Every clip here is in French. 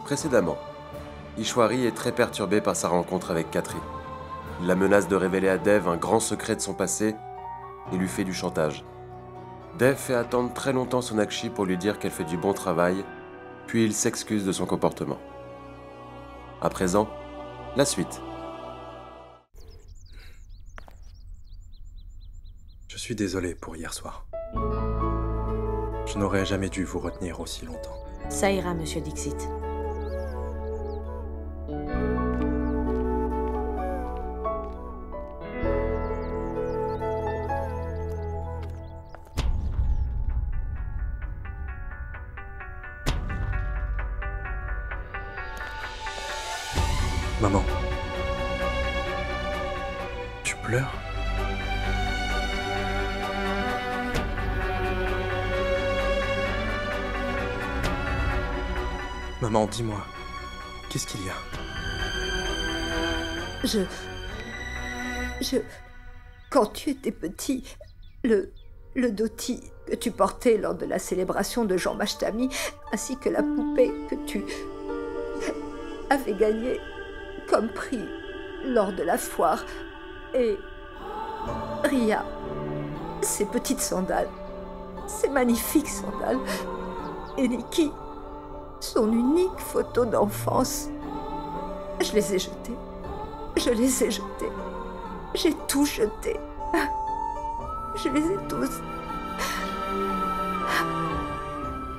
Précédemment, Ishwari est très perturbé par sa rencontre avec Khatri. Il la menace de révéler à Dev un grand secret de son passé et lui fait du chantage. Dev fait attendre très longtemps Sonakshi pour lui dire qu'elle fait du bon travail, puis il s'excuse de son comportement. À présent, la suite. Je suis désolé pour hier soir. Je n'aurais jamais dû vous retenir aussi longtemps. Ça ira, monsieur Dixit. Maman. Tu pleures? Maman, dis-moi, qu'est-ce qu'il y a? Quand tu étais petit, le dhoti que tu portais lors de la célébration de Jean Mashtami, ainsi que la poupée que tu avais gagnée comme prix lors de la foire, et Ria, ces petites sandales, ces magnifiques sandales, et Nikki, son unique photo d'enfance. Je les ai jetées. Je les ai jetées. J'ai tout jeté. Je les ai tous.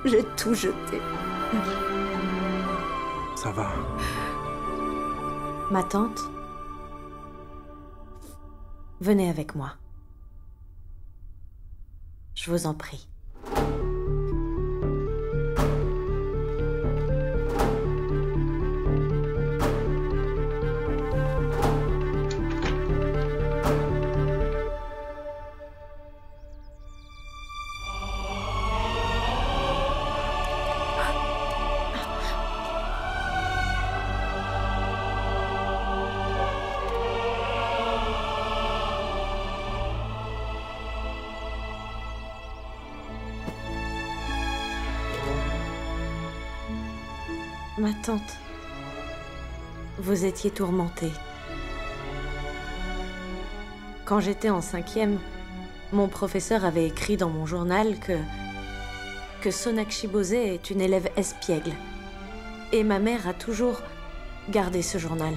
J'ai tout jeté. Ça va. Ma tante, venez avec moi. Je vous en prie. Ma tante, vous étiez tourmentée. Quand j'étais en 5e, mon professeur avait écrit dans mon journal que Sonakshi Bose est une élève espiègle. Et ma mère a toujours gardé ce journal.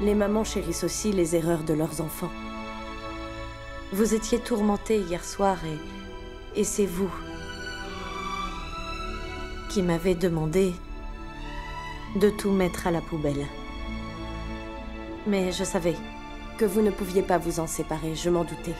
Les mamans chérissent aussi les erreurs de leurs enfants. Vous étiez tourmentée hier soir et c'est vous qui m'avez demandé de tout mettre à la poubelle. Mais je savais que vous ne pouviez pas vous en séparer, je m'en doutais.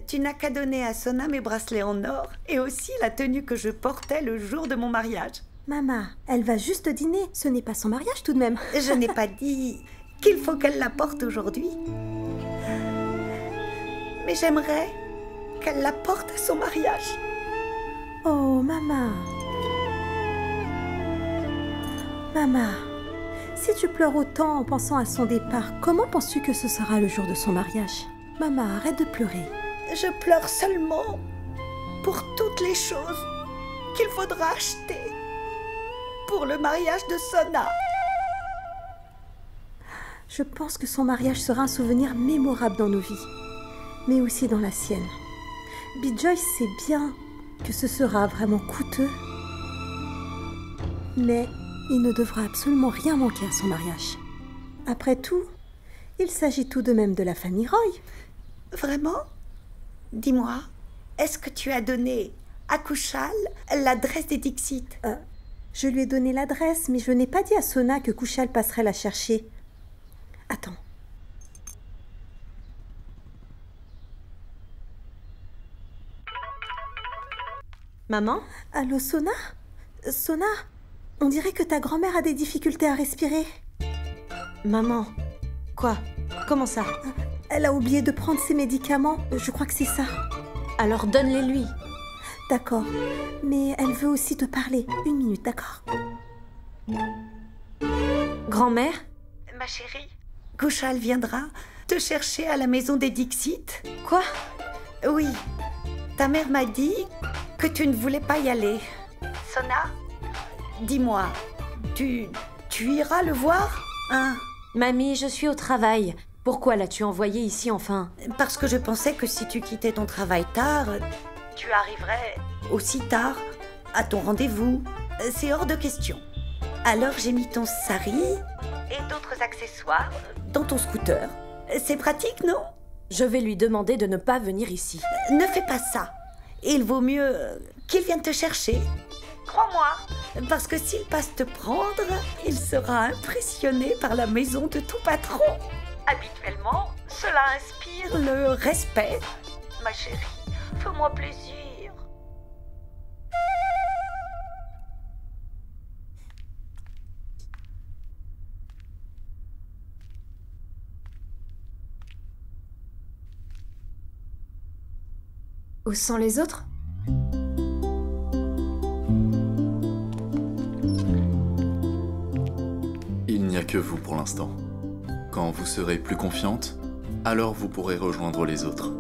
Tu n'as qu'à donner à Sona mes bracelets en or et aussi la tenue que je portais le jour de mon mariage. Maman, elle va juste dîner, ce n'est pas son mariage tout de même. Je n'ai pas dit qu'il faut qu'elle la porte aujourd'hui. Mais j'aimerais qu'elle la porte à son mariage. Oh, maman. Maman, si tu pleures autant en pensant à son départ, comment penses-tu que ce sera le jour de son mariage? Maman, arrête de pleurer. Je pleure seulement pour toutes les choses qu'il faudra acheter pour le mariage de Sona. Je pense que son mariage sera un souvenir mémorable dans nos vies, mais aussi dans la sienne. Bijoy sait bien que ce sera vraiment coûteux, mais il ne devra absolument rien manquer à son mariage. Après tout, il s'agit tout de même de la famille Roy. Vraiment? Dis-moi, est-ce que tu as donné à Kushal l'adresse des Dixit? Je lui ai donné l'adresse, mais je n'ai pas dit à Sona que Kushal passerait la chercher. Attends. Maman? Allô, Sona? Sona? On dirait que ta grand-mère a des difficultés à respirer. Maman? Quoi? Comment ça? Elle a oublié de prendre ses médicaments. Je crois que c'est ça. Alors donne-les lui. D'accord. Mais elle veut aussi te parler. 1 minute, d'accord? Grand-mère? Ma chérie, Kushal viendra te chercher à la maison des Dixit. Quoi? Oui, ta mère m'a dit que tu ne voulais pas y aller. Sona, dis-moi, tu iras le voir, hein? Mamie, je suis au travail. Pourquoi l'as-tu envoyé ici enfin? Parce que je pensais que si tu quittais ton travail tard, tu arriverais aussi tard à ton rendez-vous. C'est hors de question. Alors j'ai mis ton sari et d'autres accessoires dans ton scooter. C'est pratique, non? Je vais lui demander de ne pas venir ici. Ne fais pas ça. Il vaut mieux qu'il vienne te chercher. Crois-moi, parce que s'il passe te prendre, il sera impressionné par la maison de ton patron. Habituellement, cela inspire le respect. Ma chérie, fais-moi plaisir. Où sont les autres? Il n'y a que vous pour l'instant. Quand vous serez plus confiante, alors vous pourrez rejoindre les autres.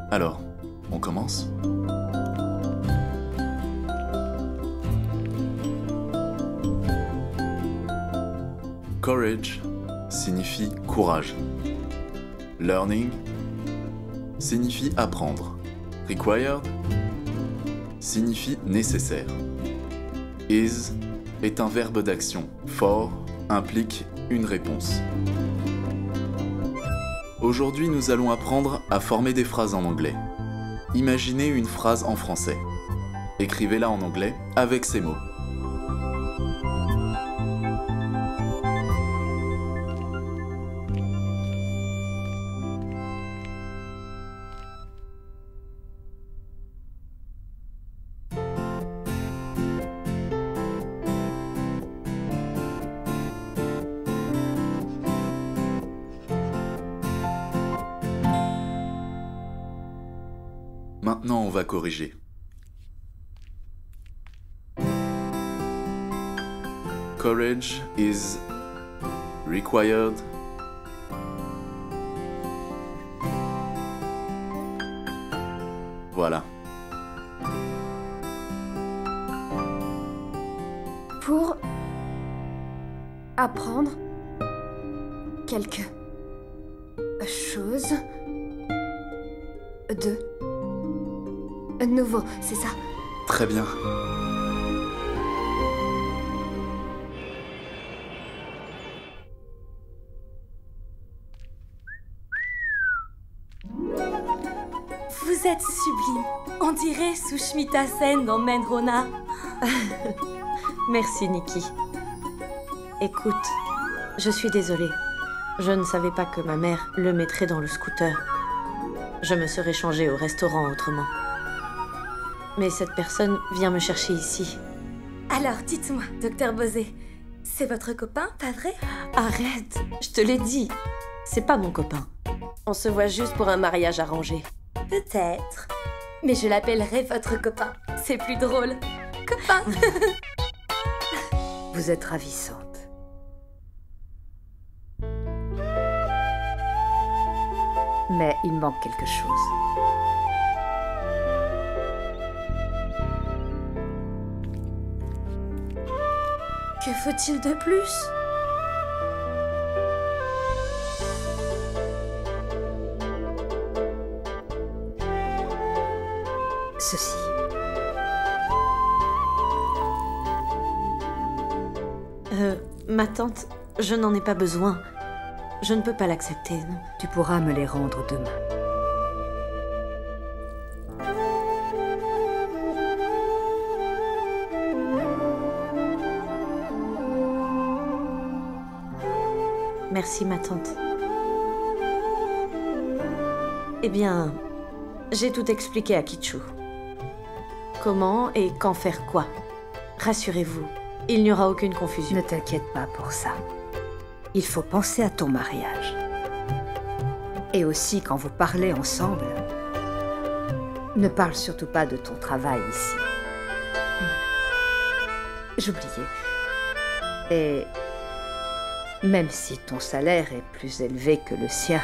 Alors, on commence ? Courage signifie courage. Learning signifie apprendre. Required signifie nécessaire. Is est un verbe d'action. For implique une réponse. Aujourd'hui, nous allons apprendre à former des phrases en anglais. Imaginez une phrase en français. Écrivez-la en anglais avec ces mots. Maintenant, on va corriger. Courage is required. Voilà. Pour apprendre quelque chose de nouveau, c'est ça? Très bien. Vous êtes sublime. On dirait Sushmita Sen dans Menrona. Merci, Nikki. Écoute, je suis désolée. Je ne savais pas que ma mère le mettrait dans le scooter. Je me serais changée au restaurant autrement. Mais cette personne vient me chercher ici. Alors, dites-moi, Docteur Bosé, c'est votre copain, pas vrai? Arrête, je te l'ai dit. C'est pas mon copain. On se voit juste pour un mariage arrangé. Peut-être. Mais je l'appellerai votre copain. C'est plus drôle. Copain. Vous êtes ravissante. Mais il manque quelque chose. Que faut-il de plus? Ceci. Ma tante, je n'en ai pas besoin. Je ne peux pas l'accepter, non. Tu pourras me les rendre demain. Merci, ma tante. Eh bien, j'ai tout expliqué à Kichu. Comment et quand faire quoi. Rassurez-vous, il n'y aura aucune confusion. Ne t'inquiète pas pour ça. Il faut penser à ton mariage. Et aussi, quand vous parlez ensemble, ne parle surtout pas de ton travail ici. J'oubliais. Et même si ton salaire est plus élevé que le sien,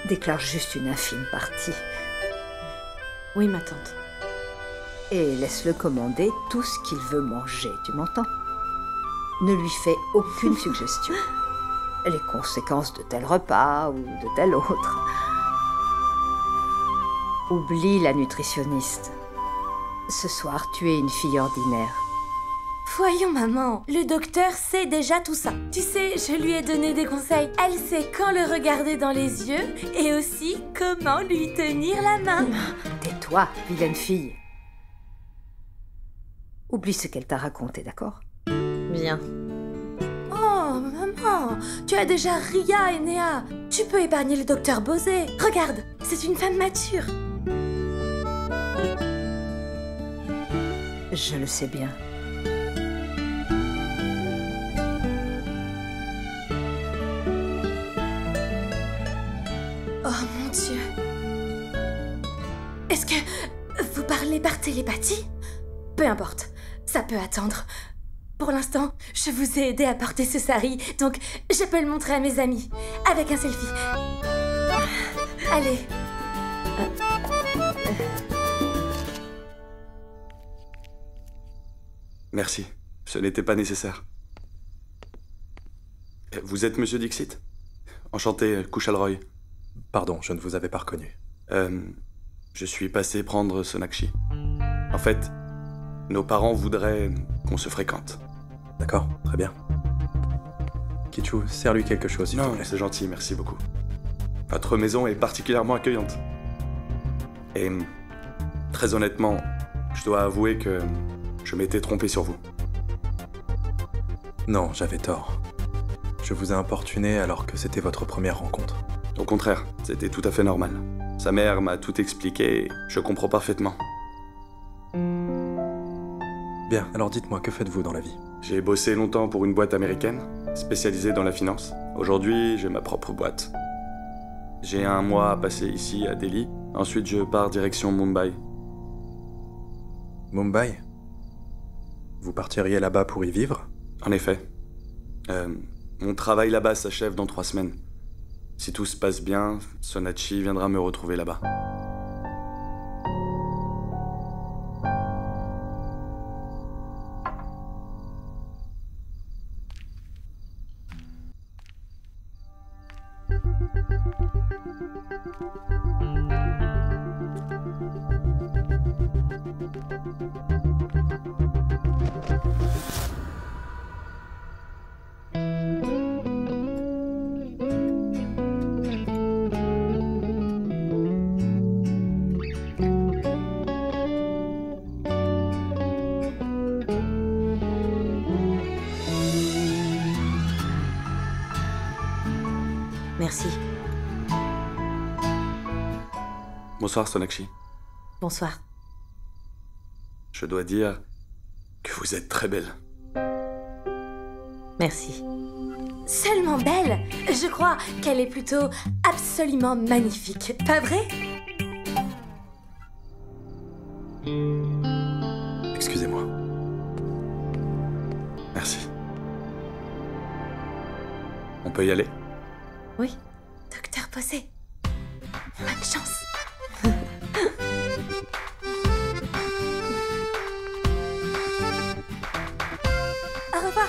déclare juste une infime partie. Oui, ma tante. Et laisse-le commander tout ce qu'il veut manger, tu m'entends? Ne lui fais aucune suggestion. Les conséquences de tel repas ou de tel autre. Oublie la nutritionniste. Ce soir, tu es une fille ordinaire. Voyons, maman, le docteur sait déjà tout ça. Tu sais, je lui ai donné des conseils. Elle sait quand le regarder dans les yeux et aussi comment lui tenir la main. Tais-toi, vilaine fille. Oublie ce qu'elle t'a raconté, d'accord? Bien. Oh, maman, tu as déjà Ria et Néa. Tu peux épargner le docteur Bosé. Regarde, c'est une femme mature. Je le sais bien. Oh mon Dieu. Est-ce que vous parlez par télépathie? Peu importe, ça peut attendre. Pour l'instant, je vous ai aidé à porter ce sari, donc je peux le montrer à mes amis, avec un selfie. Allez. Merci, ce n'était pas nécessaire. Vous êtes Monsieur Dixit? Enchanté, Kushalroy. Pardon, je ne vous avais pas reconnu. Je suis passé prendre Sonakshi. En fait, nos parents voudraient qu'on se fréquente. D'accord, très bien. Kichu, serre-lui quelque chose, s'il te Non, plaît. c'est gentil, merci beaucoup. Votre maison est particulièrement accueillante. Et très honnêtement, je dois avouer que je m'étais trompé sur vous. Non, j'avais tort. Je vous ai importuné alors que c'était votre première rencontre. Au contraire, c'était tout à fait normal. Sa mère m'a tout expliqué et je comprends parfaitement. Bien, alors dites-moi, que faites-vous dans la vie? J'ai bossé longtemps pour une boîte américaine, spécialisée dans la finance. Aujourd'hui, j'ai ma propre boîte. J'ai un mois à passer ici, à Delhi. Ensuite, je pars direction Mumbai. Mumbai? Vous partiriez là-bas pour y vivre? En effet. Mon travail là-bas s'achève dans 3 semaines. Si tout se passe bien, Sonakshi viendra me retrouver là-bas. Merci. Bonsoir, Sonakshi. Bonsoir. Je dois dire que vous êtes très belle. Merci. Seulement belle? Je crois qu'elle est plutôt absolument magnifique, pas vrai? Excusez-moi. Merci. On peut y aller? Oui. Docteur Bosé, bonne chance. Au revoir.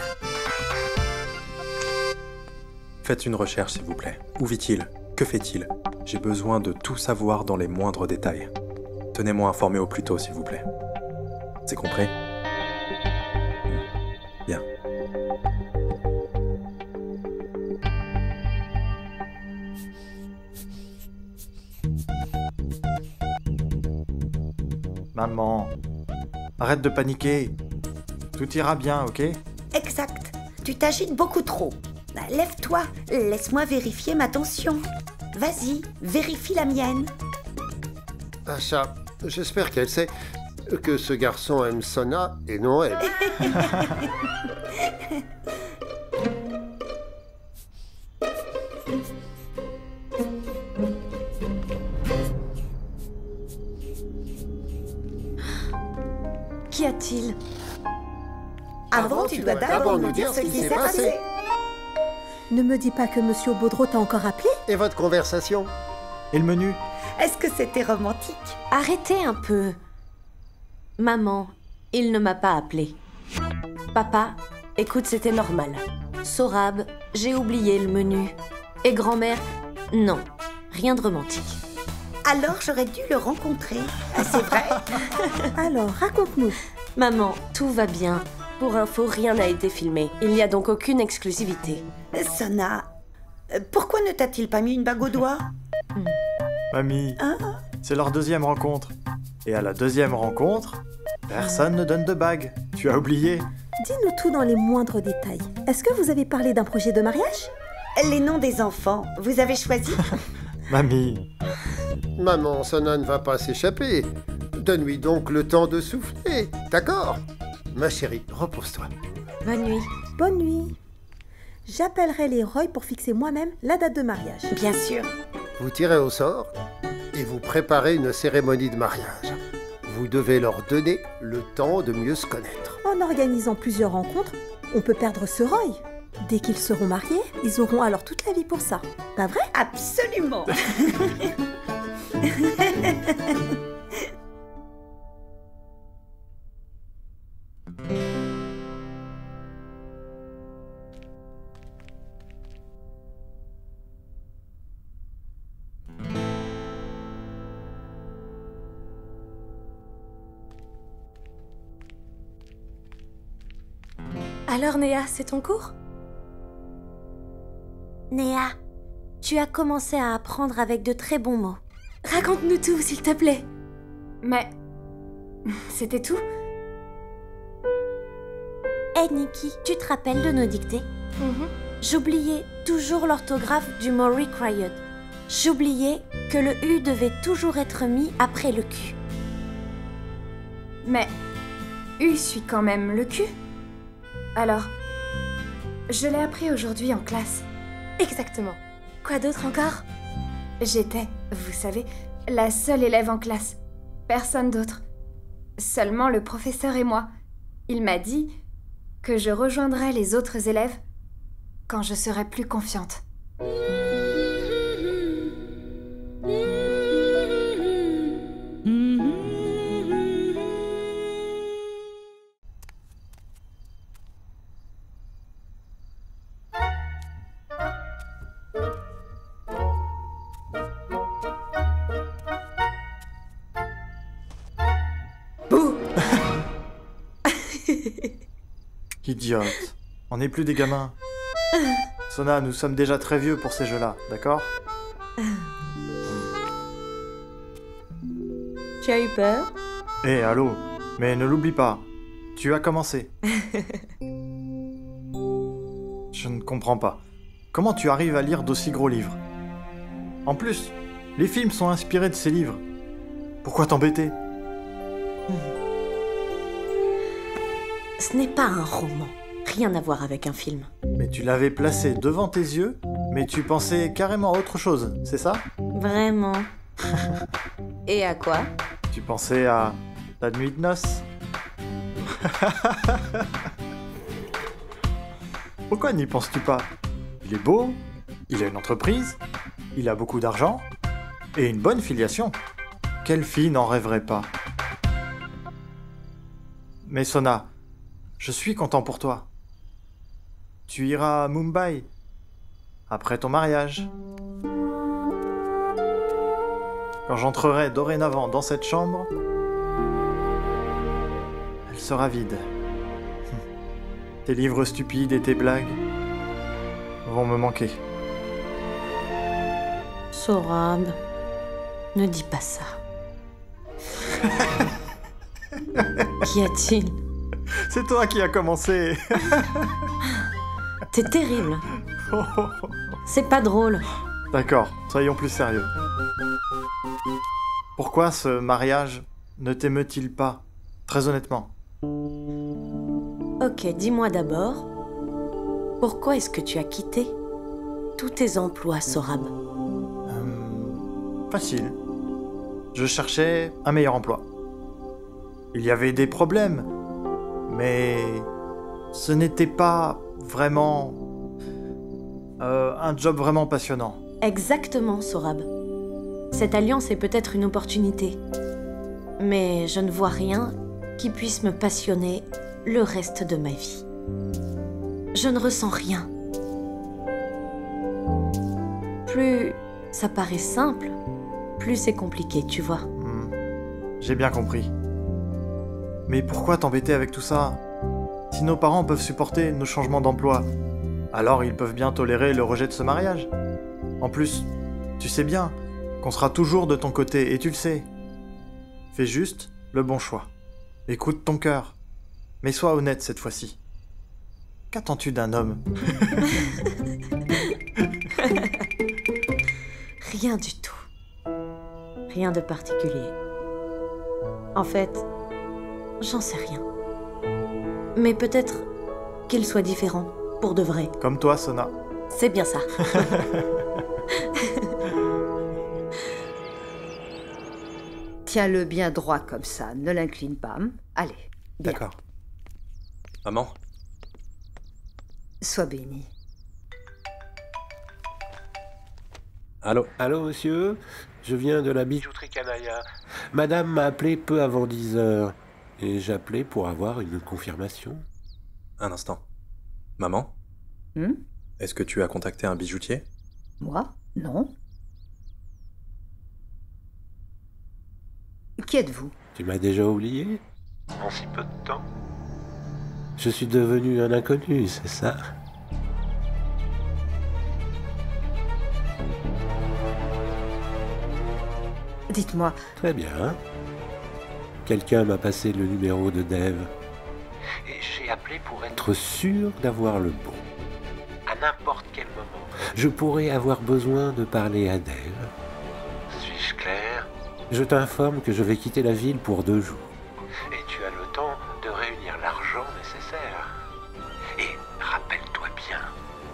Faites une recherche, s'il vous plaît. Où vit-il? Que fait-il? J'ai besoin de tout savoir dans les moindres détails. Tenez-moi informé au plus tôt, s'il vous plaît. C'est compris? Bien. Maman, arrête de paniquer. Tout ira bien, ok? Exact. Tu t'agites beaucoup trop. Lève-toi, laisse-moi vérifier ma tension. Vas-y, vérifie la mienne. Asha, j'espère qu'elle sait que ce garçon aime Sona et non elle. Qu'y a-t-il? Avant, tu dois d'abord nous dire ce qui s'est passé. Ne me dis pas que Monsieur Baudreau t'a encore appelé? Et votre conversation? Et le menu? Est-ce que c'était romantique? Arrêtez un peu. Maman, il ne m'a pas appelé. Papa, écoute, c'était normal. Sorab, j'ai oublié le menu. Et grand-mère, non, rien de romantique. Alors j'aurais dû le rencontrer. C'est vrai? Alors, raconte-nous. Maman, tout va bien. Pour info, rien n'a été filmé. Il n'y a donc aucune exclusivité. Sona, pourquoi ne t'a-t-il pas mis une bague au doigt? Mamie, c'est leur deuxième rencontre. Et à la deuxième rencontre, personne ne donne de bague. Tu as oublié? Dis-nous tout dans les moindres détails. Est-ce que vous avez parlé d'un projet de mariage? Les noms des enfants, vous avez choisi? Mamie. Maman, Sona ne va pas s'échapper. Donne-lui donc le temps de souffler, d'accord? Ma chérie, repose-toi. Bonne nuit. Bonne nuit. J'appellerai les Roy pour fixer moi-même la date de mariage. Bien sûr. Vous tirez au sort et vous préparez une cérémonie de mariage. Vous devez leur donner le temps de mieux se connaître. En organisant plusieurs rencontres, on peut perdre ce Roy. Dès qu'ils seront mariés, ils auront alors toute la vie pour ça. Pas vrai? Absolument. Alors Néa, c'est ton cours? Néa, tu as commencé à apprendre avec de très bons mots. Raconte-nous tout, s'il te plaît. Mais... c'était tout? Hey Nikki, tu te rappelles de nos dictées? J'oubliais toujours l'orthographe du mot required. J'oubliais que le U devait toujours être mis après le Q. Mais... U suit quand même le Q? Alors... je l'ai appris aujourd'hui en classe. Exactement. Quoi d'autre encore? J'étais, vous savez, la seule élève en classe. Personne d'autre. Seulement le professeur et moi. Il m'a dit que je rejoindrais les autres élèves quand je serai plus confiante. Idiote. On n'est plus des gamins. Sona, nous sommes déjà très vieux pour ces jeux-là, d'accord? Tu as eu peur? Hé, allô. Mais ne l'oublie pas. Tu as commencé. Je ne comprends pas. Comment tu arrives à lire d'aussi gros livres? En plus, les films sont inspirés de ces livres. Pourquoi t'embêter? Ce n'est pas un roman. Rien à voir avec un film. Mais tu l'avais placé devant tes yeux, mais tu pensais carrément à autre chose, c'est ça? Vraiment. Et à quoi? Tu pensais à la nuit de noces? Pourquoi n'y penses-tu pas? Il est beau, il a une entreprise, il a beaucoup d'argent et une bonne filiation. Quelle fille n'en rêverait pas? Mais Sona, je suis content pour toi. Tu iras à Mumbai après ton mariage. Quand j'entrerai dorénavant dans cette chambre, elle sera vide. Tes livres stupides et tes blagues vont me manquer. Sorab, ne dis pas ça. Qu'y a-t-il? C'est toi qui as commencé. T'es terrible. C'est pas drôle. D'accord, soyons plus sérieux. Pourquoi ce mariage ne t'émeut-il pas? Très honnêtement. Ok, dis-moi d'abord, pourquoi est-ce que tu as quitté tous tes emplois, Sorab? Facile. Je cherchais un meilleur emploi. Il y avait des problèmes, mais ce n'était pas vraiment Un job vraiment passionnant. Exactement, Sorab. Cette alliance est peut-être une opportunité. Mais je ne vois rien qui puisse me passionner le reste de ma vie. Je ne ressens rien. Plus ça paraît simple, plus c'est compliqué, tu vois. J'ai bien compris. Mais pourquoi t'embêter avec tout ça? Si nos parents peuvent supporter nos changements d'emploi, alors ils peuvent bien tolérer le rejet de ce mariage. En plus, tu sais bien qu'on sera toujours de ton côté, et tu le sais. Fais juste le bon choix. Écoute ton cœur. Mais sois honnête cette fois-ci. Qu'attends-tu d'un homme? Rien du tout. Rien de particulier. En fait, j'en sais rien. Mais peut-être qu'il soit différent, pour de vrai. Comme toi, Sona. C'est bien ça. Tiens-le bien droit comme ça, ne l'incline pas. Allez, bien. D'accord. Maman? Sois béni. Allô? Allô, monsieur? Je viens de la bijouterie Canaya. Madame m'a appelé peu avant 10 heures. Et j'appelais pour avoir une confirmation. Un instant. Maman? Est-ce que tu as contacté un bijoutier? Moi? Non. Qui êtes-vous? Tu m'as déjà oublié? En si peu de temps? Je suis devenu un inconnu, c'est ça? Dites-moi. Très bien. Quelqu'un m'a passé le numéro de Dave. Et j'ai appelé pour être sûr d'avoir le bon. À n'importe quel moment, je pourrais avoir besoin de parler à Dave. Suis-je clair? Je t'informe que je vais quitter la ville pour 2 jours. Et tu as le temps de réunir l'argent nécessaire. Et rappelle-toi bien,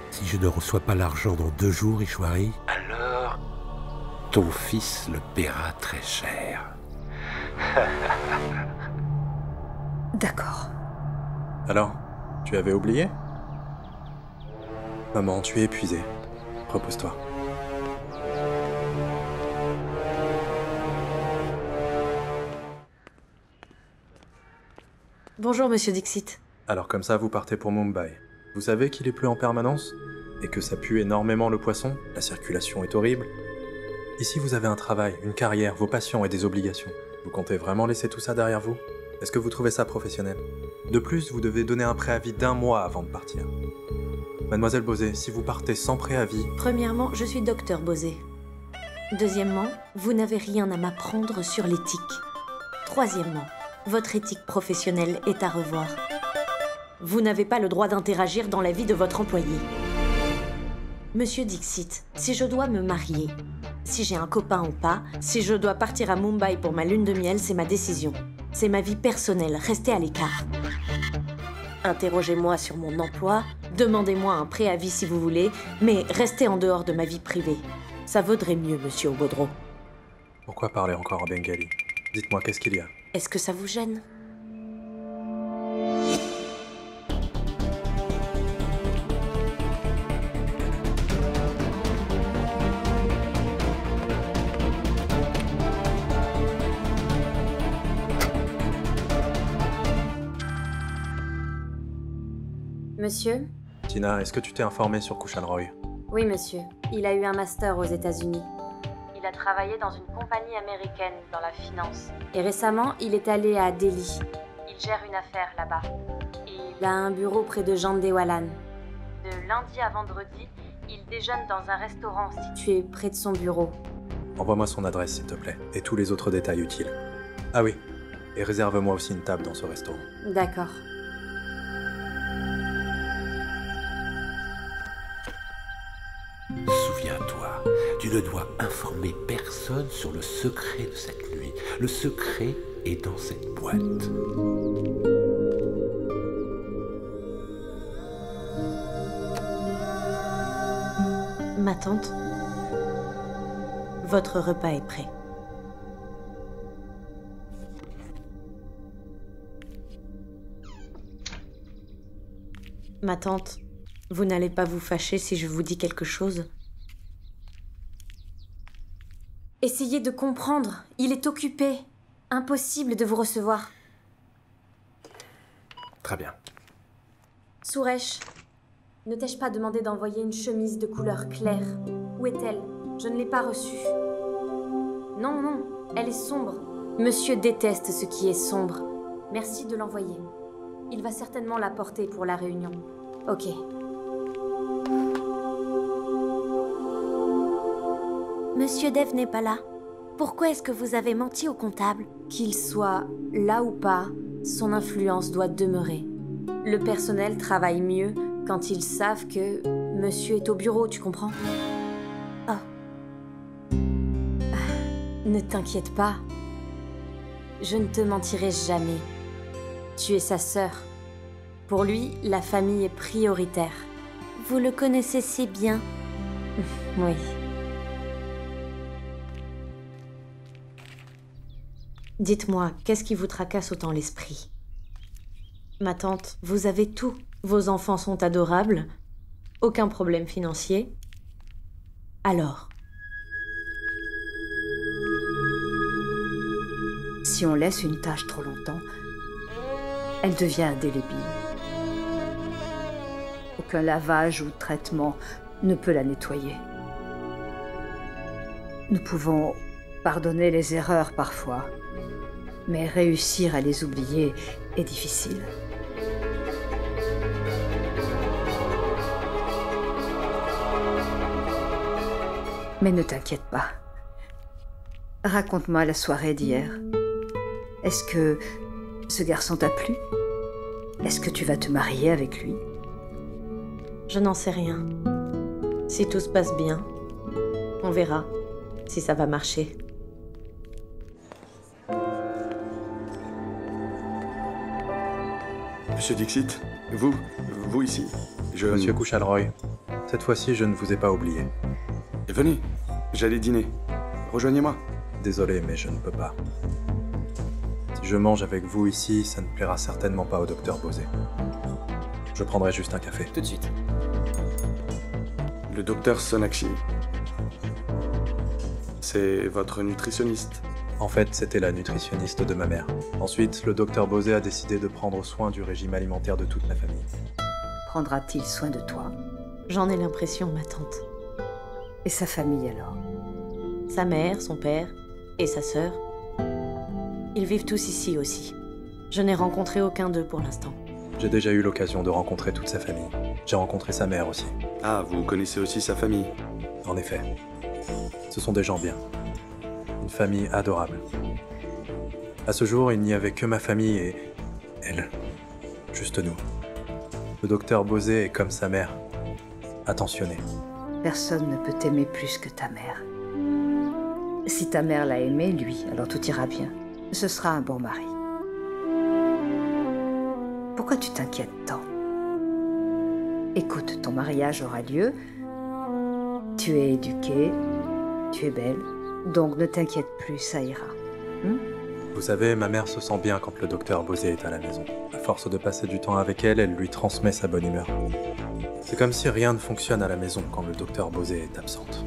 si je ne reçois pas l'argent dans 2 jours, Ishwari, alors ton fils le paiera très cher. D'accord. Alors, tu avais oublié? Maman, tu es épuisée. Repose-toi. Bonjour, monsieur Dixit. Alors comme ça, vous partez pour Mumbai. Vous savez qu'il est plus en permanence? Et que ça pue énormément le poisson? La circulation est horrible. Ici, vous avez un travail, une carrière, vos passions et des obligations. Vous comptez vraiment laisser tout ça derrière vous? Est-ce que vous trouvez ça professionnel? De plus, vous devez donner un préavis d'1 mois avant de partir. Mademoiselle Bosé, si vous partez sans préavis... Premièrement, je suis docteur Bosé. Deuxièmement, vous n'avez rien à m'apprendre sur l'éthique. Troisièmement, votre éthique professionnelle est à revoir. Vous n'avez pas le droit d'interagir dans la vie de votre employé. Monsieur Dixit, si je dois me marier, si j'ai un copain ou pas, si je dois partir à Mumbai pour ma lune de miel, c'est ma décision. C'est ma vie personnelle, restez à l'écart. Interrogez-moi sur mon emploi, demandez-moi un préavis si vous voulez, mais restez en dehors de ma vie privée. Ça vaudrait mieux, monsieur Obodro. Pourquoi parler encore en bengali? Dites-moi, qu'est-ce qu'il y a? Est-ce que ça vous gêne? Monsieur? Tina, est-ce que tu t'es informée sur Kushan Roy? Oui, monsieur. Il a eu un master aux États-Unis. Il a travaillé dans une compagnie américaine dans la finance. Et récemment, il est allé à Delhi. Il gère une affaire là-bas. Il a un bureau près de Jandewalan. De lundi à vendredi, il déjeune dans un restaurant situé près de son bureau. Envoie-moi son adresse, s'il te plaît, et tous les autres détails utiles. Ah oui, et réserve-moi aussi une table dans ce restaurant. D'accord. Souviens-toi, tu ne dois informer personne sur le secret de cette nuit. Le secret est dans cette boîte. Ma tante, votre repas est prêt. Ma tante, Vous n'allez pas vous fâcher si je vous dis quelque chose? Essayez de comprendre. Il est occupé. Impossible de vous recevoir. Très bien. Suresh, ne t'ai-je pas demandé d'envoyer une chemise de couleur claire? Où est-elle? Je ne l'ai pas reçue. Non, non, elle est sombre. Monsieur déteste ce qui est sombre. Merci de l'envoyer. Il va certainement la porter pour la réunion. Ok. Monsieur Dev n'est pas là. Pourquoi est-ce que vous avez menti au comptable? Qu'il soit là ou pas, son influence doit demeurer. Le personnel travaille mieux quand ils savent que monsieur est au bureau, tu comprends? Oh. Ne t'inquiète pas. Je ne te mentirai jamais. Tu es sa sœur. Pour lui, la famille est prioritaire. Vous le connaissez si bien. Oui. Dites-moi, qu'est-ce qui vous tracasse autant l'esprit? Ma tante, vous avez tout. Vos enfants sont adorables. Aucun problème financier. Alors? Si on laisse une tâche trop longtemps, elle devient indélébile. Aucun lavage ou traitement ne peut la nettoyer. Nous pouvons pardonner les erreurs parfois, mais réussir à les oublier est difficile. Mais ne t'inquiète pas. Raconte-moi la soirée d'hier. Est-ce que ce garçon t'a plu? Est-ce que tu vas te marier avec lui? Je n'en sais rien. Si tout se passe bien, on verra si ça va marcher. Monsieur Dixit, vous ici. Monsieur Couchalroy, cette fois-ci, je ne vous ai pas oublié. Venez, j'allais dîner. Rejoignez-moi. Désolé, mais je ne peux pas. Si je mange avec vous ici, ça ne plaira certainement pas au docteur Bosé. Je prendrai juste un café. Tout de suite. Le docteur Sonakshi. C'est votre nutritionniste. En fait, c'était la nutritionniste de ma mère. Ensuite, le docteur Bosé a décidé de prendre soin du régime alimentaire de toute la famille. Prendra-t-il soin de toi? J'en ai l'impression, ma tante. Et sa famille alors? Sa mère, son père et sa sœur. Ils vivent tous ici aussi. Je n'ai rencontré aucun d'eux pour l'instant. J'ai déjà eu l'occasion de rencontrer toute sa famille. J'ai rencontré sa mère aussi. Ah, vous connaissez aussi sa famille? En effet. Ce sont des gens bien. Une famille adorable. À ce jour, il n'y avait que ma famille et elle. Juste nous. Le docteur Bosé est comme sa mère. Attentionné. Personne ne peut t'aimer plus que ta mère. Si ta mère l'a aimé, lui, alors tout ira bien. Ce sera un bon mari. Pourquoi tu t'inquiètes tant? Écoute, ton mariage aura lieu. Tu es éduquée, tu es belle, donc ne t'inquiète plus, ça ira. Vous savez, ma mère se sent bien quand le docteur Bosé est à la maison. À force de passer du temps avec elle, elle lui transmet sa bonne humeur. C'est comme si rien ne fonctionne à la maison quand le docteur Bosé est absente.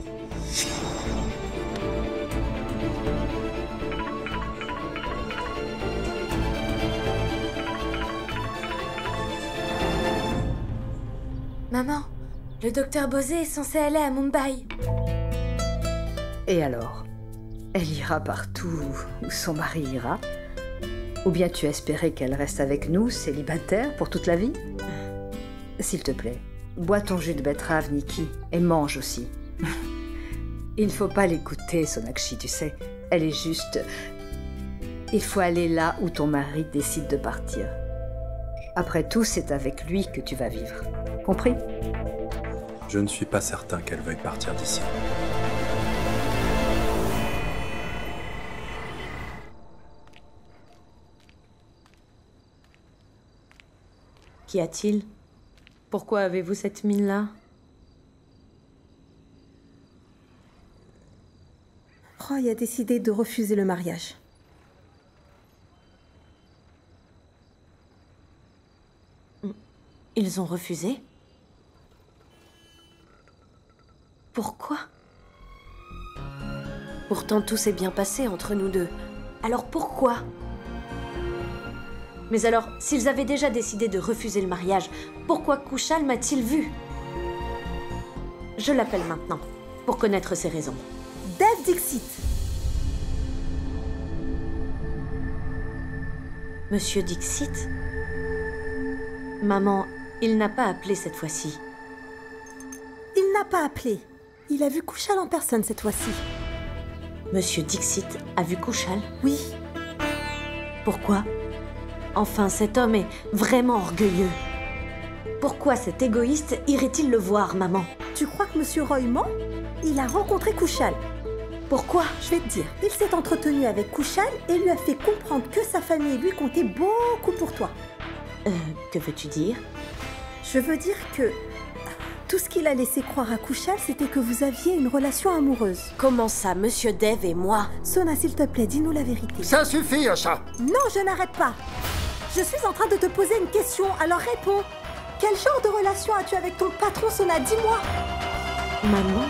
Maman, le docteur Bosé est censé aller à Mumbai. Et alors? Elle ira partout où son mari ira? Ou bien tu espérais qu'elle reste avec nous, célibataire, pour toute la vie? S'il te plaît, bois ton jus de betterave, Nikki, et mange aussi. Il ne faut pas l'écouter, Sonakshi, tu sais. Elle est juste... Il faut aller là où ton mari décide de partir. Après tout, c'est avec lui que tu vas vivre. Compris? Je ne suis pas certain qu'elle veuille partir d'ici. Qu'y a-t-il? Pourquoi avez-vous cette mine-là? Roy a décidé de refuser le mariage. Ils ont refusé? Pourquoi? Pourtant, tout s'est bien passé entre nous deux. Alors pourquoi? Mais alors, s'ils avaient déjà décidé de refuser le mariage, pourquoi Kushal m'a-t-il vu? Je l'appelle maintenant, pour connaître ses raisons. Dev Dixit. Monsieur Dixit? Maman, il n'a pas appelé cette fois-ci. Il n'a pas appelé. Il a vu Kushal en personne cette fois-ci. Monsieur Dixit a vu Kushal? Oui. Pourquoi? Enfin, cet homme est vraiment orgueilleux. Pourquoi cet égoïste irait-il le voir, maman? Tu crois que Monsieur Roy ment? Il a rencontré Kushal. Pourquoi? Je vais te dire. Il s'est entretenu avec Kushal et lui a fait comprendre que sa famille et lui comptaient beaucoup pour toi. Que veux-tu dire? Je veux dire que tout ce qu'il a laissé croire à Kushal, c'était que vous aviez une relation amoureuse. Comment ça, Monsieur Dev et moi? Sona, s'il te plaît, dis-nous la vérité. Ça suffit, Asha. Non, je n'arrête pas. Je suis en train de te poser une question, alors réponds. Quel genre de relation as-tu avec ton patron, Sona? Dis-moi. Maman?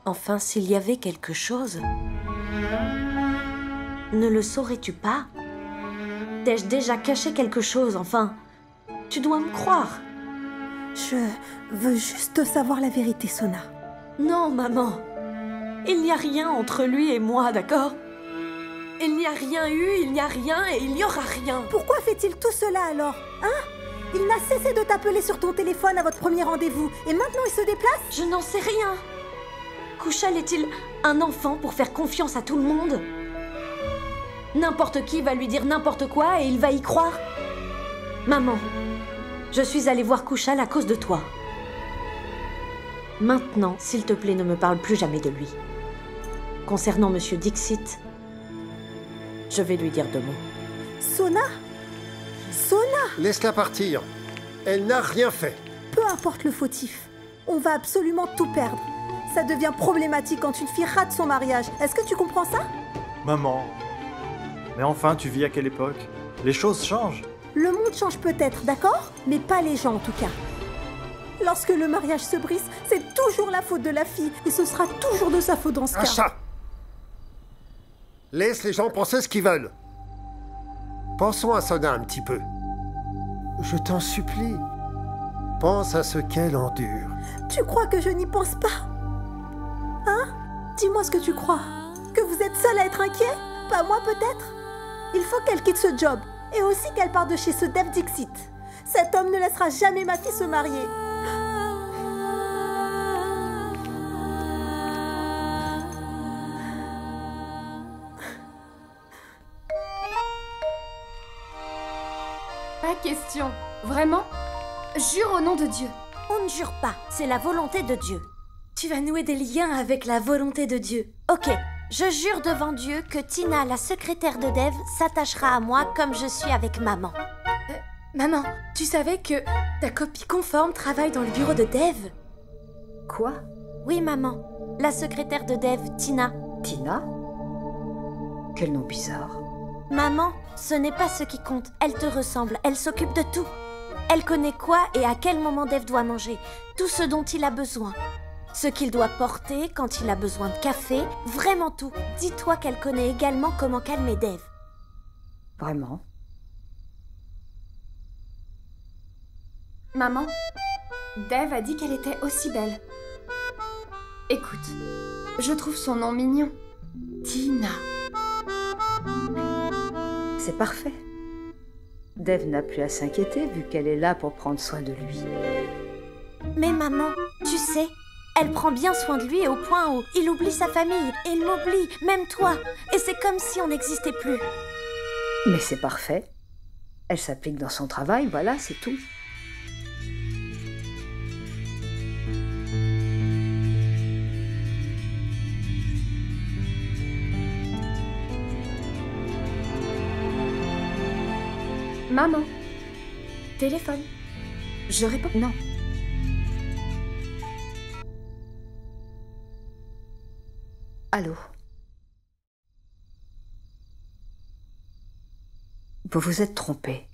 Enfin, s'il y avait quelque chose... Ne le saurais-tu pas? T'ai-je déjà caché quelque chose, enfin? Tu dois me croire. Je veux juste savoir la vérité, Sona. Non, maman. Il n'y a rien entre lui et moi, d'accord? Il n'y a rien eu, il n'y a rien et il n'y aura rien. Pourquoi fait-il tout cela alors? Hein? Il n'a cessé de t'appeler sur ton téléphone à votre premier rendez-vous. Et maintenant il se déplace? Je n'en sais rien. Kushal est-il un enfant pour faire confiance à tout le monde? N'importe qui va lui dire n'importe quoi et il va y croire. Maman, je suis allée voir Kushal à cause de toi. Maintenant, s'il te plaît, ne me parle plus jamais de lui. Concernant Monsieur Dixit, je vais lui dire 2 mots. Sona? Sona? Laisse-la partir. Elle n'a rien fait. Peu importe le fautif, on va absolument tout perdre. Ça devient problématique quand une fille rate son mariage. Est-ce que tu comprends ça? Maman. Mais enfin, tu vis à quelle époque? Les choses changent. Le monde change peut-être, d'accord? Mais pas les gens en tout cas. Lorsque le mariage se brise, c'est toujours la faute de la fille. Et ce sera toujours de sa faute dans ce cas. Asha! Laisse les gens penser ce qu'ils veulent. Pensons à Sona un petit peu. Je t'en supplie. Pense à ce qu'elle endure. Tu crois que je n'y pense pas? Hein? Dis-moi ce que tu crois. Que vous êtes seul à être inquiet? Pas moi peut-être? Il faut qu'elle quitte ce job. Et aussi qu'elle parte de chez ce Dev Dixit. Cet homme ne laissera jamais ma fille se marier. Pas question. Vraiment? Jure au nom de Dieu. On ne jure pas, c'est la volonté de Dieu. Tu vas nouer des liens avec la volonté de Dieu. Ok, je jure devant Dieu que Tina, la secrétaire de Dev, s'attachera à moi comme je suis avec maman. Maman, tu savais que ta copie conforme travaille dans le bureau de Dev? Quoi? Oui, maman. La secrétaire de Dev, Tina. Tina? Quel nom bizarre. Maman, ce n'est pas ce qui compte. Elle te ressemble, elle s'occupe de tout. Elle connaît quoi et à quel moment Dev doit manger. Tout ce dont il a besoin. Ce qu'il doit porter quand il a besoin de café. Vraiment tout. Dis-toi qu'elle connaît également comment calmer Dev. Vraiment? Maman, Dev a dit qu'elle était aussi belle. Écoute, je trouve son nom mignon. Tina. C'est parfait. Dev n'a plus à s'inquiéter vu qu'elle est là pour prendre soin de lui. Mais maman, tu sais, elle prend bien soin de lui au point où il oublie sa famille, et il m'oublie, même toi. Et c'est comme si on n'existait plus. Mais c'est parfait. Elle s'applique dans son travail, voilà, c'est tout. Maman. Téléphone. Je réponds. Non. Allô? Vous vous êtes trompé.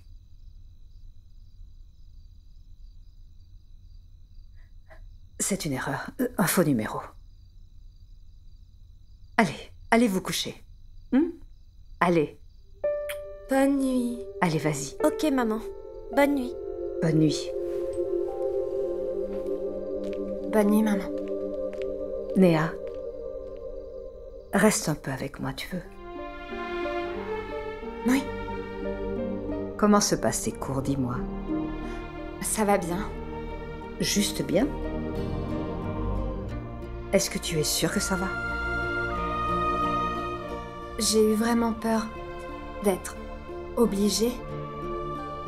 C'est une erreur. Un faux numéro. Allez, allez vous coucher. Allez. Bonne nuit. Allez, vas-y. Ok, maman. Bonne nuit. Bonne nuit. Bonne nuit, maman. Néa, reste un peu avec moi, tu veux? Oui. Comment se passent tes cours, dis-moi? Ça va bien. Juste bien? Est-ce que tu es sûre que ça va? J'ai eu vraiment peur d'être obligée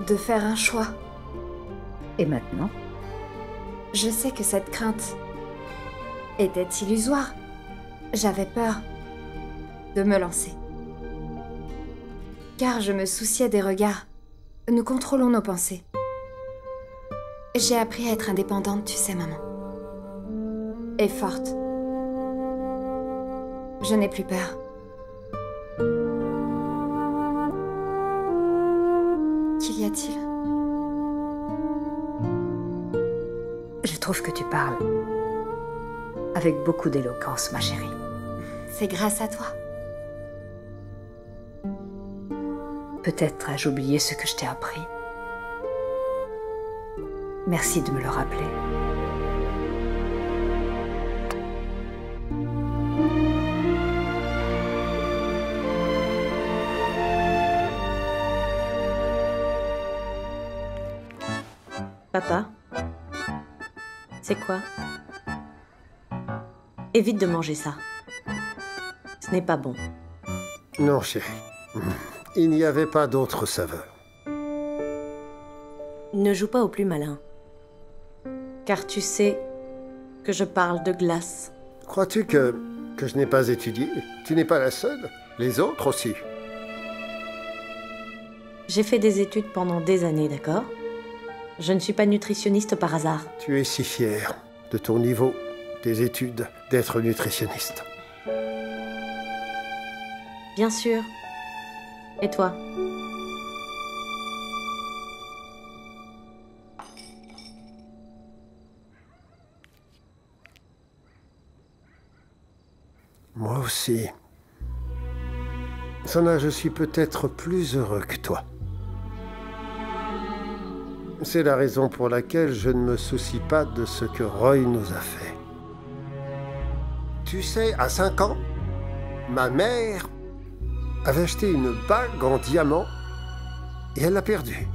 de faire un choix. Et maintenant? Je sais que cette crainte était illusoire. J'avais peur de me lancer. Car je me souciais des regards. Nous contrôlons nos pensées. J'ai appris à être indépendante, tu sais, maman. Et forte. Je n'ai plus peur. Qu'y a-t-il? Je trouve que tu parles avec beaucoup d'éloquence, ma chérie. C'est grâce à toi. Peut-être ai-je oublié ce que je t'ai appris. Merci de me le rappeler. Papa? C'est quoi? Évite de manger ça. Ce n'est pas bon. Non, chérie. Il n'y avait pas d'autre saveur. Ne joue pas au plus malin. Car tu sais que je parle de glace. Crois-tu que je n'ai pas étudié? Tu n'es pas la seule. Les autres aussi. J'ai fait des études pendant des années, d'accord? Je ne suis pas nutritionniste par hasard. Tu es si fière de ton niveau, tes études, d'être nutritionniste. Bien sûr. Et toi? Moi aussi. Sona, je suis peut-être plus heureux que toi. C'est la raison pour laquelle je ne me soucie pas de ce que Roy nous a fait. Tu sais, à 5 ans, ma mère avait acheté une bague en diamant et elle l'a perdue.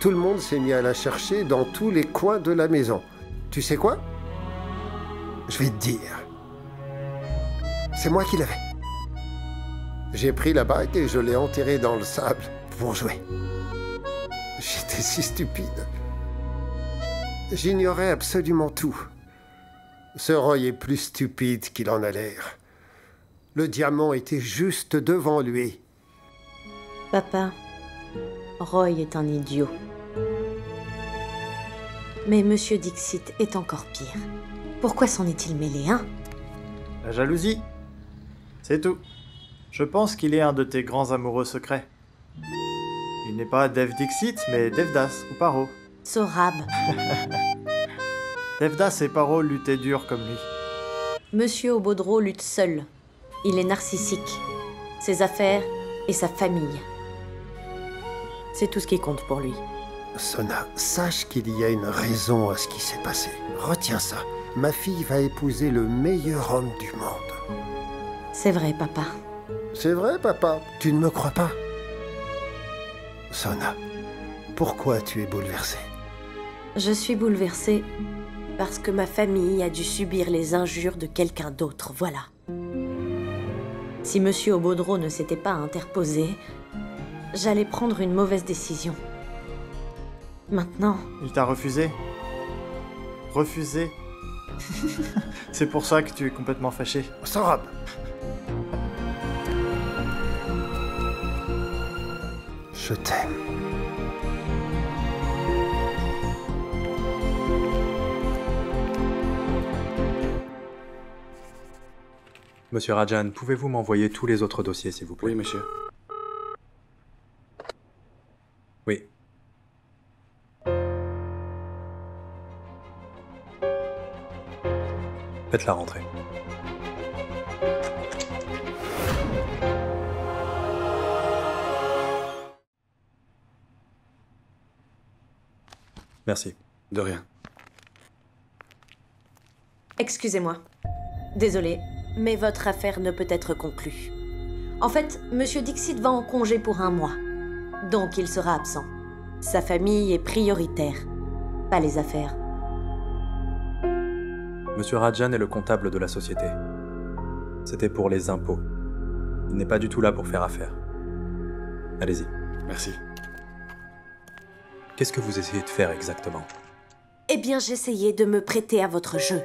Tout le monde s'est mis à la chercher dans tous les coins de la maison. Tu sais quoi? Je vais te dire. C'est moi qui l'avais. J'ai pris la bague et je l'ai enterrée dans le sable pour jouer. J'étais si stupide. J'ignorais absolument tout. Ce Roy est plus stupide qu'il en a l'air. Le diamant était juste devant lui. Papa, Roy est un idiot. Mais Monsieur Dixit est encore pire. Pourquoi s'en est-il mêlé, hein? La jalousie. C'est tout. Je pense qu'il est un de tes grands amoureux secrets. Il n'est pas Dev Dixit, mais Devdas ou Paro. Sorab. Devdas et Paro luttaient dur comme lui. Monsieur Obodro lutte seul. Il est narcissique. Ses affaires et sa famille. C'est tout ce qui compte pour lui. Sona, sache qu'il y a une raison à ce qui s'est passé. Retiens ça. Ma fille va épouser le meilleur homme du monde. C'est vrai, papa. C'est vrai, papa. Tu ne me crois pas? Sona, pourquoi tu es bouleversée? Je suis bouleversée parce que ma famille a dû subir les injures de quelqu'un d'autre, voilà. Si Monsieur Obodro ne s'était pas interposé, j'allais prendre une mauvaise décision. Maintenant... Il t'a refusé? Refusé? C'est pour ça que tu es complètement fâché. Sorab! Je t'aime. Monsieur Rajan, pouvez-vous m'envoyer tous les autres dossiers, s'il vous plaît? Oui, monsieur. Oui. Faites-la rentrer. Merci. De rien. Excusez-moi. Désolée, mais votre affaire ne peut être conclue. En fait, Monsieur Dixit va en congé pour 1 mois. Donc il sera absent. Sa famille est prioritaire, pas les affaires. Monsieur Rajan est le comptable de la société. C'était pour les impôts. Il n'est pas du tout là pour faire affaire. Allez-y. Merci. Qu'est-ce que vous essayez de faire exactement? Eh bien, j'essayais de me prêter à votre jeu.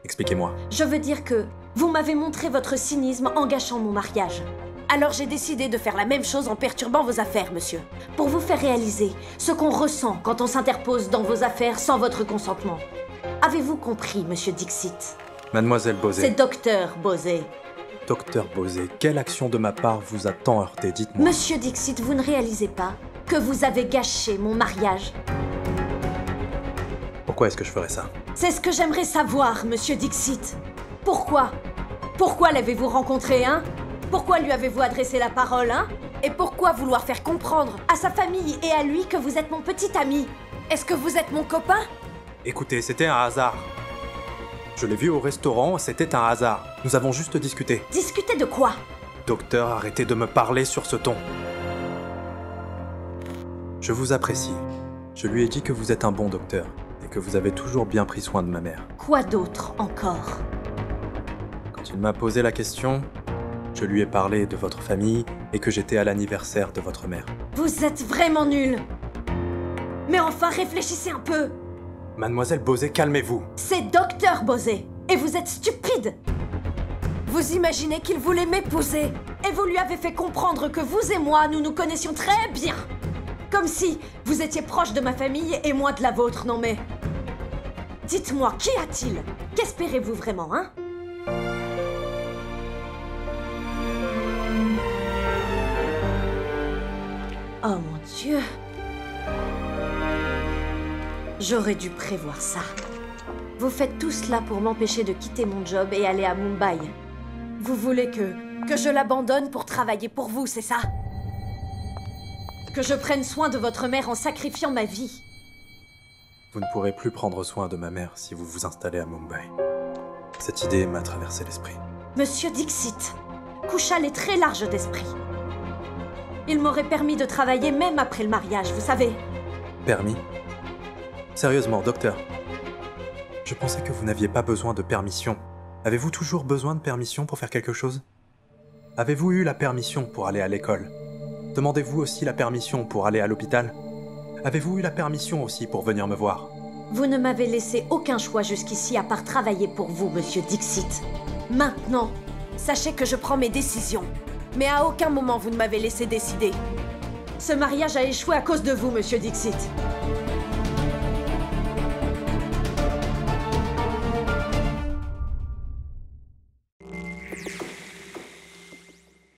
Expliquez-moi. Je veux dire que vous m'avez montré votre cynisme en gâchant mon mariage. Alors j'ai décidé de faire la même chose en perturbant vos affaires, monsieur. Pour vous faire réaliser ce qu'on ressent quand on s'interpose dans vos affaires sans votre consentement. Avez-vous compris, monsieur Dixit? Mademoiselle Bosé. C'est Docteur Bosé. Docteur Bosé, quelle action de ma part vous a tant heurté? Dites-moi. Monsieur Dixit, vous ne réalisez pas que vous avez gâché mon mariage? Pourquoi est-ce que je ferais ça? C'est ce que j'aimerais savoir, monsieur Dixit. Pourquoi? Pourquoi l'avez-vous rencontré, hein? Pourquoi lui avez-vous adressé la parole, hein? Et pourquoi vouloir faire comprendre à sa famille et à lui que vous êtes mon petit ami? Est-ce que vous êtes mon copain? Écoutez, c'était un hasard. Je l'ai vu au restaurant, c'était un hasard. Nous avons juste discuté. Discuter de quoi? Docteur, arrêtez de me parler sur ce ton. Je vous apprécie. Je lui ai dit que vous êtes un bon docteur et que vous avez toujours bien pris soin de ma mère. Quoi d'autre encore? Quand il m'a posé la question, je lui ai parlé de votre famille et que j'étais à l'anniversaire de votre mère. Vous êtes vraiment nul. Mais enfin, réfléchissez un peu. Mademoiselle Bosé, calmez-vous. C'est Docteur Bosé, et vous êtes stupide. Vous imaginez qu'il voulait m'épouser, et vous lui avez fait comprendre que vous et moi, nous nous connaissions très bien. Comme si vous étiez proche de ma famille et moi de la vôtre, non mais... Dites-moi, qu'y a-t-il? Qu'espérez-vous vraiment, hein? Oh mon Dieu! J'aurais dû prévoir ça. Vous faites tout cela pour m'empêcher de quitter mon job et aller à Mumbai. Vous voulez que je l'abandonne pour travailler pour vous, c'est ça? Que je prenne soin de votre mère en sacrifiant ma vie? Vous ne pourrez plus prendre soin de ma mère si vous vous installez à Mumbai. Cette idée m'a traversé l'esprit. Monsieur Dixit, Kushal est très large d'esprit. Il m'aurait permis de travailler même après le mariage, vous savez. Permis? Sérieusement, docteur. Je pensais que vous n'aviez pas besoin de permission. Avez-vous toujours besoin de permission pour faire quelque chose? Avez-vous eu la permission pour aller à l'école? Demandez-vous aussi la permission pour aller à l'hôpital? Avez-vous eu la permission aussi pour venir me voir? Vous ne m'avez laissé aucun choix jusqu'ici à part travailler pour vous, monsieur Dixit. Maintenant, sachez que je prends mes décisions. Mais à aucun moment vous ne m'avez laissé décider. Ce mariage a échoué à cause de vous, monsieur Dixit.